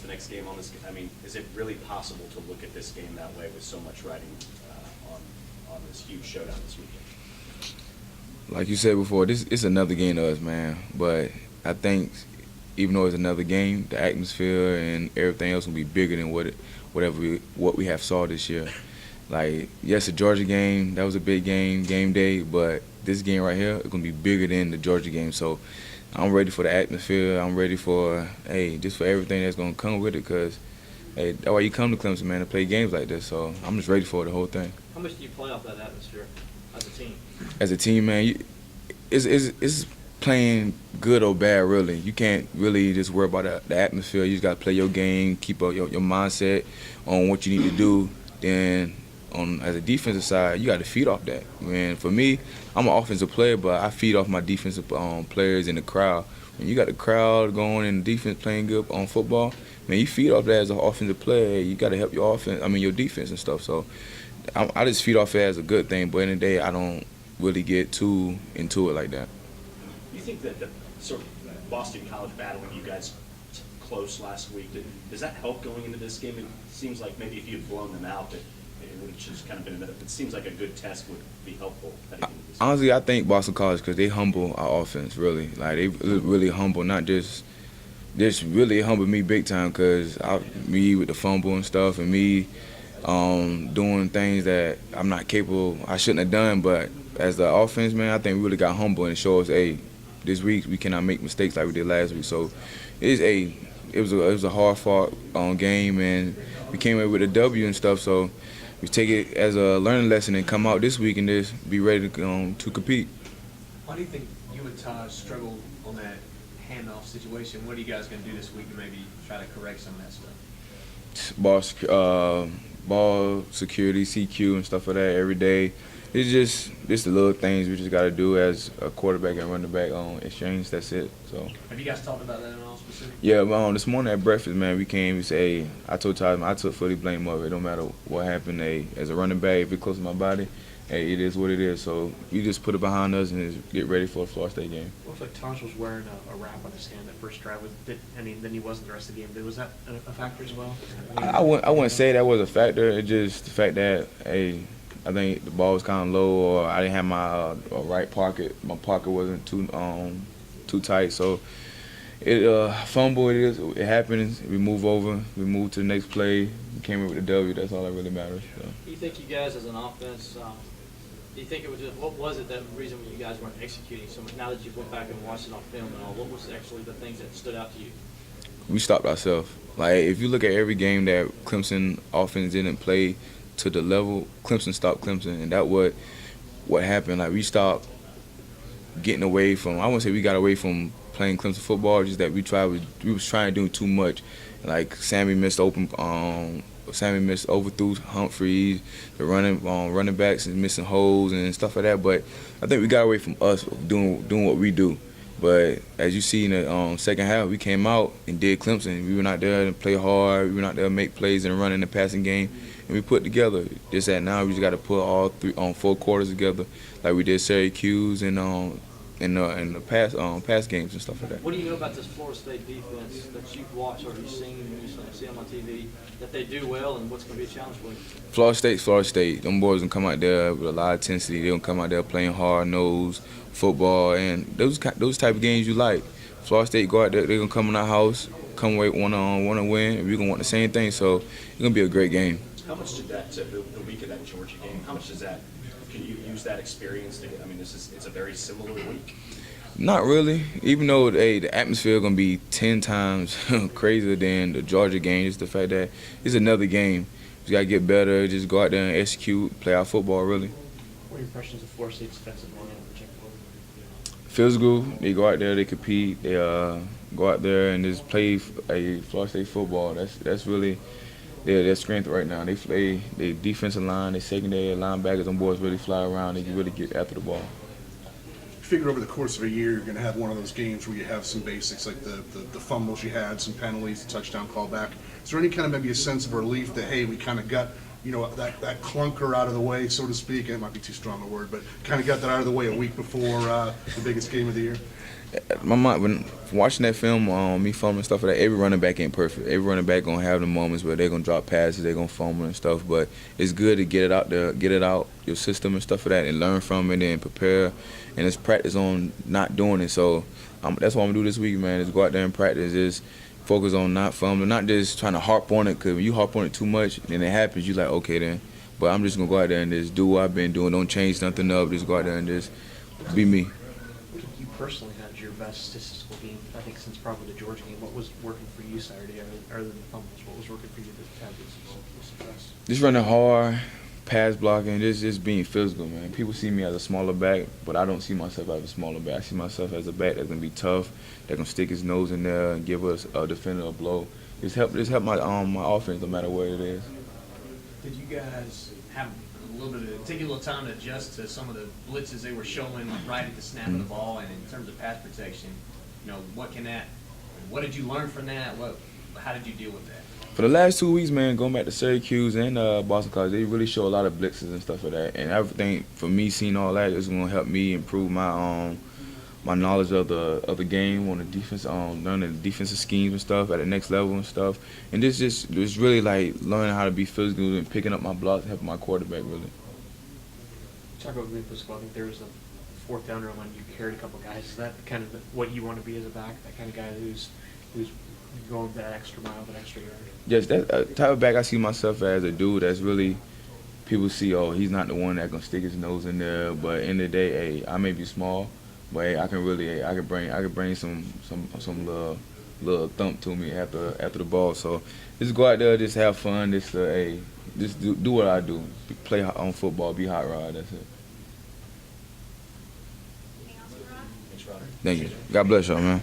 the next game on this? I mean, is it really possible to look at this game that way with so much riding on this huge showdown this weekend? Like you said before, it's another game to us, man. But I think even though it's another game, the atmosphere and everything else will be bigger than what we have saw this year. Like, yes, the Georgia game, that was a big game day, but this game right here is going to be bigger than the Georgia game. So I'm ready for the atmosphere. I'm ready for, just for everything that's going to come with it because, that's why you come to Clemson, man, to play games like this. So I'm just ready for the whole thing. How much do you play off that atmosphere as a team? As a team, man, it's playing good or bad, really. You can't really just worry about the atmosphere. You just got to play your game, keep up your mindset on what you need to do. Then as a defensive side, you got to feed off that. Man, for me, I'm an offensive player, but I feed off my defensive players in the crowd. When you got the crowd going and the defense playing good on football, man, you feed off that as an offensive player. You got to help your defense and stuff. So I just feed off it as a good thing. But in the day, I don't really get too into it like that. Do you think that the sort of Boston College battling you guys close last week, does that help going into this game? It seems like maybe if you had blown them out, it would have just kind of been it seems like a good test would be helpful heading into this. Honestly, I think Boston College because they humble our offense, really. Like, they really humble, not just really humble me big time because me with the fumble and stuff and me doing things that I'm not capable, I shouldn't have done. But as the offense, man, I think we really got humble and it shows, this week we cannot make mistakes like we did last week. So it was a hard-fought game, and we came away with a W and stuff. So we take it as a learning lesson and come out this week and just be ready to compete. Why do you think you and Taj struggled on that handoff situation? What are you guys going to do this week to maybe try to correct some of that stuff? Ball security, CQ, and stuff like that every day. It's just the little things we just got to do as a quarterback and running back on exchange. That's it. So. Have you guys talked about that at all specifically? Yeah, this morning at breakfast, man, we came. We said, I told Todd, I took fully blame of it. It don't matter what happened. As a running back, if it close to my body, it is what it is. So we just put it behind us and just get ready for the Florida State game. It looks like Taj was wearing a wrap on his hand that first drive. Then he wasn't the rest of the game. Was that a factor as well? I wouldn't say that was a factor. It's just the fact that, I think the ball was kind of low, or I didn't have my right pocket. My pocket wasn't too tight, so it fumble. It happens. We move over. We move to the next play. We came in with a W. That's all that really matters. So. Do you think you guys, as an offense, do you think it was just what was it that reason you guys weren't executing so much? Now that you went back and watched it on film and all, what was actually the things that stood out to you? We stopped ourselves. Like, if you look at every game that Clemson offense didn't play to the level, Clemson stopped Clemson, and that what happened. Like, we stopped getting away from. I wouldn't say we got away from playing Clemson football, just that we was trying to do too much. Like, Sammy missed overthrew Humphreys, the running backs and missing holes and stuff like that. But I think we got away from us doing what we do. But as you see in the second half, we came out and did Clemson. We were not there to play hard. We were not there to make plays and run in the passing game. And we put together. Just that now we just got to put all 4 quarters together, like we did Syracuse and in the past games and stuff like that. What do you know about this Florida State defense that you've watched or you've seen and you see them on TV that they do well, and what's going to be a challenge for you? Florida State. Them boys don't come out there with a lot of intensity. They don't come out there playing hard-nosed football, and those type of games you like. Florida State go out there, they're going to come in our house, come away want to win, and we're going to want the same thing, so it's going to be a great game. How much did that, the week of that Georgia game, how much does that, can you use that experience to get, it's a very similar week? Not really. Even though the atmosphere is going to be 10 times crazier than the Georgia game, just the fact that it's another game. We got to get better, just go out there and execute, play our football, really. What are your impressions of Florida State's defensive line in particular? Physical. They go out there, they compete, they go out there and just play a Florida State football. That's really their strength right now. They play their defensive line, their secondary linebackers, them boys really fly around. They can really get after the ball. You figure over the course of a year, you're going to have one of those games where you have some basics like the fumbles you had, some penalties, the touchdown callback. Is there any kind of maybe a sense of relief that, hey, we kind of got that clunker out of the way, so to speak? It might be too strong a word, but kind of got that out of the way a week before the biggest game of the year? My mind, when watching that film, me fumbling and stuff like that, every running back ain't perfect. Every running back gonna have the moments where they're gonna drop passes, they're gonna fumble and stuff. But it's good to get it out there, get it out your system and stuff like that, and learn from it and prepare. And it's practice on not doing it. So that's what I'm gonna do this week, man. Is go out there and practice. Just focus on not fumbling, not just trying to harp on it. Cause when you harp on it too much, then it happens. You like, okay then. But I'm just gonna go out there and just do what I've been doing. Don't change nothing up. Just go out there and just be me. You personally had your best statistical game, I think, since probably the Georgia game. What was working for you Saturday, other than the fumbles? What was working for you to have this success? Just running hard, pass blocking, just being physical, man. People see me as a smaller back, but I don't see myself as a smaller back. I see myself as a back that's gonna be tough, that's gonna stick his nose in there and give us a defender a blow. Just help my my offense, no matter where it is. Did you guys have a little bit of, take a little time to adjust to some of the blitzes they were showing right at the snap of the ball, and in terms of pass protection, what did you learn from that? How did you deal with that? For the last 2 weeks, man, going back to Syracuse and Boston College, they really show a lot of blitzes and stuff like that. And everything, for me, seeing all that is going to help me improve my my knowledge of the game on the defense, learning the defensive schemes and stuff at the next level and stuff. And this just really like learning how to be physical and picking up my blocks, helping my quarterback really. Talk about being physical. I think there was a fourth down run when you carried a couple guys. Is that kind of what you want to be as a back? That kind of guy who's going that extra mile, that extra yard? Yes, that type of back I see myself as a dude that's really, people see, oh, he's not the one that's gonna stick his nose in there. But in the day, hey, I may be small, but hey, I can bring some little thump to me after the ball. So just go out there, just have fun, just do what I do, play on football, be hot rod. That's it. Anything else for Rod? Thanks, Roderick. Thank you. God bless y'all, man.